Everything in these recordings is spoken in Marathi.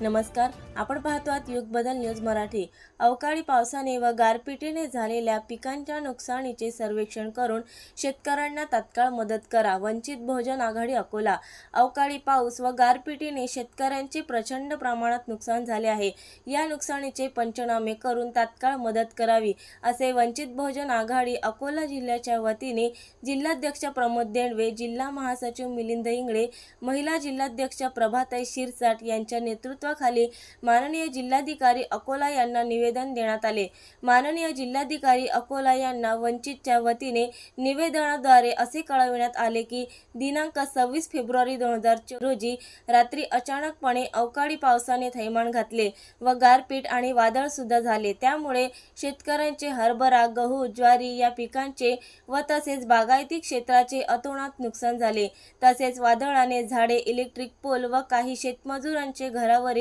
नमस्कार, आपण पाहतो आहात युग बदल न्यूज मराठी। अवकाळी पावसाने व गारपिटीने झालेल्या पिकांच्या नुकसानीचे सर्वेक्षण करून शेतकऱ्यांना तात्काळ मदत करा। वंचित बहुजन आघाडी अकोला। अवकाळी पाऊस व गारपिटीने शेतकऱ्यांचे प्रचंड प्रमाणात नुकसान झाले आहे। या नुकसानीचे पंचनामे करून तात्काळ मदत करावी, असे वंचित बहुजन आघाडी अकोला जिल्ह्याच्या वतीने जिल्हाध्यक्ष प्रमोद देंडवे, जिल्हा महासचिव मिलिंद इंगळे, महिला जिल्हाध्यक्ष प्रभाताई शिरसाट यांच्या नेतृत्वाखाली माननीय जिल्हाधिकारी अकोला यांना निवेदन देण्यात आले। माननीय जिल्हाधिकारी अकोला यांना वंचितच्या वतीने निवेदनाद्वारे असे कळविण्यात आले की दिनांक 26 फेब्रुवारी 2024 रोजी रात्री अचानकपणे अवकाळी पावसाने थैमान घातले व गारपीट आणि वादळ सुद्धा झाले। त्यामुळे शेतकऱ्यांचे हरभरा, गहू, ज्वारी या पिकांचे व तसेच बागायती क्षेत्राचे अतोनात नुकसान झाले। तसेच वादळाने झाडे, इलेक्ट्रिक पोल व काही शेतमजुरांचे घरावरील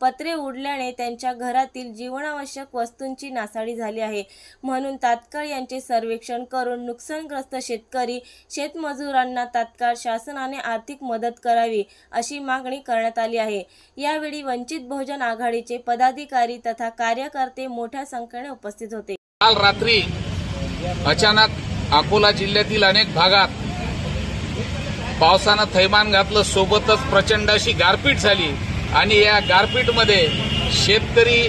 पत्रे उडल्याने त्यांच्या घरातील जीवनावश्यक वस्तूंची नासाडी झाली आहे। म्हणून तात्काळ यांचे सर्वेक्षण करून नुकसानग्रस्त शेतकरी शेतमजुरांना तात्काळ शासनाने आर्थिक मदत करावी, अशी मागणी करण्यात आली आहे। यावेळी वंचित बहुजन आघाडीचे पदाधिकारी तथा कार्यकर्ते मोठ्या संख्येने उपस्थित होते। काल रात्री अचानक अकोला जिल्ह्यातील अनेक भागात पावसानं थैमान घातलं, सोबतच प्रचंड अशी गारपीट झाली आणि या गारपीटमध्ये शेतकरी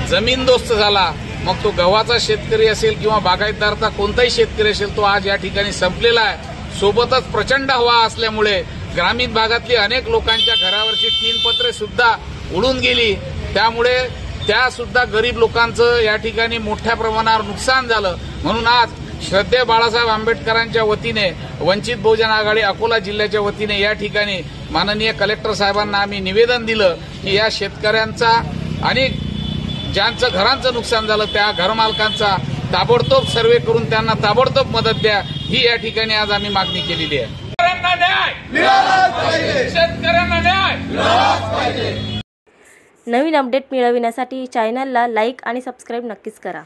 जमीनदोस्त झाला। मग तो गव्हाचा शेतकरी असेल किंवा बागायतदारचा कोणताही शेतकरी असेल, तो आज या ठिकाणी संपलेला आहे। सोबतच प्रचंड हवा असल्यामुळे ग्रामीण भागातली अनेक लोकांच्या घरावरची टीनपत्रे सुद्धा उडून गेली। त्यामुळे त्या सुद्धा गरीब लोकांचं या ठिकाणी मोठ्या प्रमाणावर नुकसान झालं। म्हणून आज श्रद्धेय बाळासाहेब आंबेडकरांच्या वतीने वंचित बहुजन आघाडी अकोला जिल्ह्याच्या वतीने या ठिकाणी माननीय कलेक्टर साहेबांना आम्ही निवेदन दिलं की या शेतकऱ्यांचा आणि ज्यांचं घरांचं नुकसान झालं त्या घरमालकांचा ताबडतोब सर्वे करून त्यांना ताबडतोब मदत द्या, ही या ठिकाणी आज आम्ही मागणी केलेली आहे। शेतकऱ्यांना न्याय। नवीन अपडेट मिळविण्यासाठी चॅनलला लाईक आणि सबस्क्राईब नक्कीच करा।